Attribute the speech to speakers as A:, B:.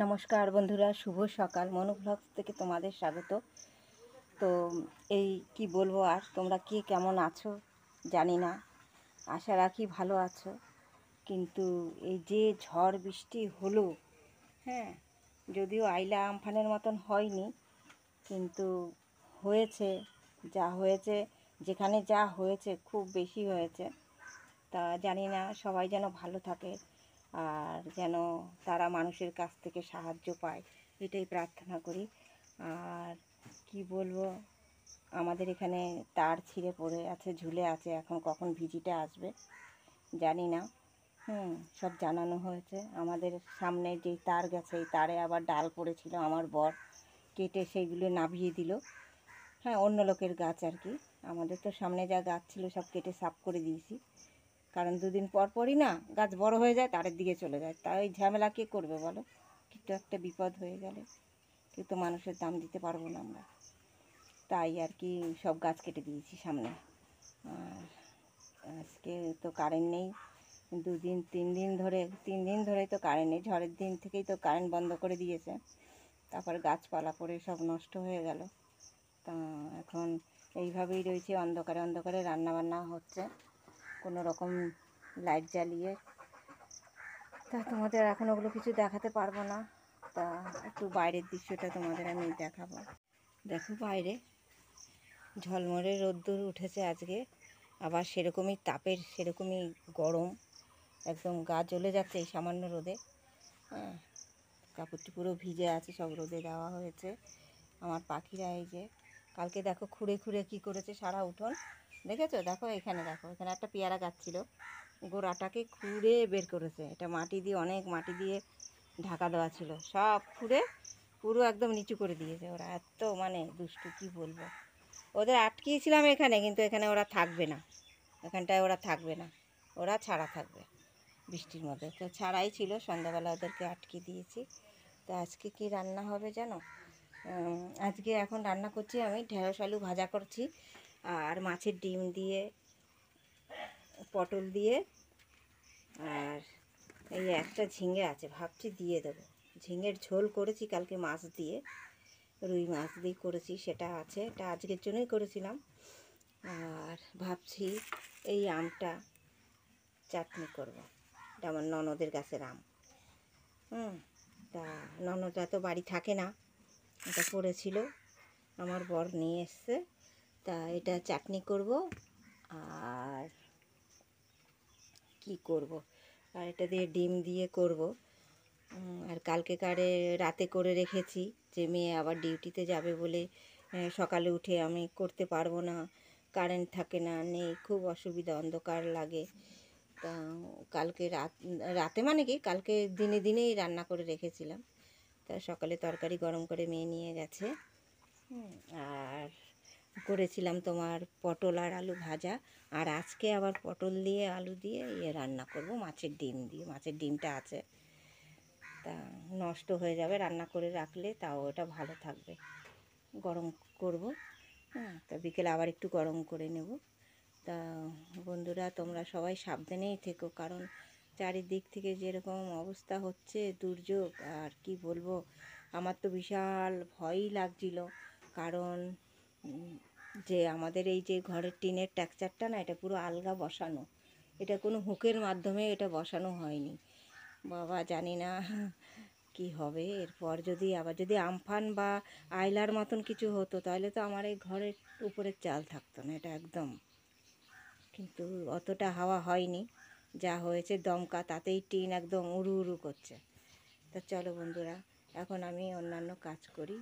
A: নমস্কার বন্ধুরা, শুভ সকাল। মনু ব্লগস থেকে তোমাদের স্বাগত। তো এই কি বলবো, আর তোমরা কে কেমন আছো জানি না, আশা রাখি ভালো আছো। কিন্তু এই যে ঝড় বৃষ্টি হলো, হ্যাঁ, যদিও আইলা আমফানের মতন হয়নি, কিন্তু হয়েছে যা হয়েছে, যেখানে যা হয়েছে খুব বেশি হয়েছে। তা জানি না, সবাই যেন ভালো থাকে আর যেন তারা মানুষের কাছ থেকে সাহায্য পায়, এটাই প্রার্থনা করি। আর কি বলবো, আমাদের এখানে তার ছিঁড়ে পড়ে আছে, ঝুলে আছে, এখন কখন ভিজিটা আসবে জানি না। সব জানানো হয়েছে। আমাদের সামনে যেই তার গেছে, এই তারে আবার ডাল পড়েছিল, আমার বর কেটে সেইগুলো নামিয়ে দিল। হ্যাঁ, অন্য লোকের গাছ আর কি। আমাদের তো সামনে যা গাছ ছিল সব কেটে সাফ করে দিয়েছি, কারণ দুদিন পর পরই না গাছ বড় হয়ে যায়, তারের দিকে চলে যায়। তাই ওই ঝামেলা কে করবে বলো? কিছু একটা বিপদ হয়ে গেলে কিন্তু মানুষের দাম দিতে পারবো না আমরা, তাই আর কি সব গাছ কেটে দিয়েছি সামনে। আর আজকে তো কারেন্ট নেই, 3 দিন ধরে তো কারেন্ট নেই। ঝড়ের দিন থেকেই তো কারেন্ট বন্ধ করে দিয়েছে, তারপর গাছপালা পড়ে সব নষ্ট হয়ে গেল। তা এখন এইভাবেই রয়েছে, অন্ধকারে অন্ধকারে রান্নাবান্না হচ্ছে কোনো রকম লাইট জ্বালিয়ে। তা তোমাদের এখন ওগুলো কিছু দেখাতে পারবো না। তা একটু বাইরের দৃশ্যটা তোমাদের আমি দেখাবো। দেখো বাইরে ঝলমলে রোদ্দুর উঠেছে আজকে, আবার সেরকমই তাপের, সেরকমই গরম, একদম গা জ্বলে যাচ্ছে এই সামান্য রোদে। হ্যাঁ, কাপড়টি পুরো ভিজে আছে, সব রোদে দেওয়া হয়েছে। আমার পাখিরা এই যে কালকে দেখো খুঁড়ে খুঁড়ে কী করেছে সারা উঠোন, দেখেছো? দেখো এখানে, দেখো এখানে একটা পেয়ারা গাছ ছিল, গোড়াটাকে খুঁড়ে বের করেছে। এটা মাটি দিয়ে, অনেক মাটি দিয়ে ঢাকা দেওয়া ছিল, সব খুঁড়ে পুরো একদম নিচু করে দিয়েছে। ওরা এত মানে দুষ্টু, কি বলবো। ওদের আটকিয়েছিলাম এখানে, কিন্তু এখানে ওরা থাকবে না, এখানটায় ওরা থাকবে না, ওরা ছাড়া থাকবে বৃষ্টির মধ্যে। তো ছাড়াই ছিল, সন্ধ্যাবেলা ওদেরকে আটকে দিয়েছি। তো আজকে কি রান্না হবে জানো? আজকে এখন রান্না করছি আমি ঢেঁড়স আলু ভাজা করছি, আর মাছের ডিম দিয়ে, পটল দিয়ে, আর এই একটা ঝিঙে আছে, ভাবছি দিয়ে দেবো। ঝিঙের ঝোল করেছি কালকে মাছ দিয়ে, রুই মাছ দিয়ে করেছি, সেটা আছে, এটা আজকের জন্যই করেছিলাম। আর ভাবছি এই আমটা চাটনি করব, এটা আমার ননদের গাছের আম। তা ননদরা তো বাড়ি থাকে না, এটা পড়েছিল, আমার বর নিয়ে এসছে। তা এটা চাটনি করব, আর কি করব, আর এটা দিয়ে ডিম দিয়ে করব। আর কারে রাতে করে রেখেছি, যে মেয়ে আবার ডিউটিতে যাবে বলে সকালে উঠে আমি করতে পারবো না, কারেন্ট থাকে না, নেই, খুব অসুবিধা, অন্ধকার লাগে। তা কালকে রাতে মানে কি কালকে দিনেই রান্না করে রেখেছিলাম। তা সকালে তরকারি গরম করে মেয়ে নিয়ে গেছে। আর করেছিলাম তোমার পটল আর আলু ভাজা, আর আজকে আবার পটল দিয়ে আলু দিয়ে রান্না করব মাছের ডিম দিয়ে। মাছের ডিমটা আছে, তা নষ্ট হয়ে যাবে, রান্না করে রাখলে তাও ওটা ভালো থাকবে, গরম করব। তা বিকেলে আবার একটু গরম করে নেব। তা বন্ধুরা, তোমরা সবাই সাবধানেই থেকো, কারণ চারিদিক থেকে যেরকম অবস্থা হচ্ছে, দুর্যোগ, আর কি বলবো, আমার তো বিশাল ভয়ই লাগছিল। কারণ যে আমাদের এই যে ঘরের টিনের টেক্সচারটা না, এটা পুরো আলগা বসানো, এটা কোনো হুকের মাধ্যমে এটা বসানো হয়নি। বাবা, জানি না কি হবে এরপর। যদি আমফান বা আয়লার মতন কিছু হতো, তাহলে তো আমার এই ঘরের উপরের চাল থাকতো না, এটা একদম। কিন্তু অতটা হাওয়া হয়নি, যা হয়েছে দমকা, তাতেই টিন একদম উড়ু উড়ু করছে। তা চলো বন্ধুরা, এখন আমি অন্যান্য কাজ করি।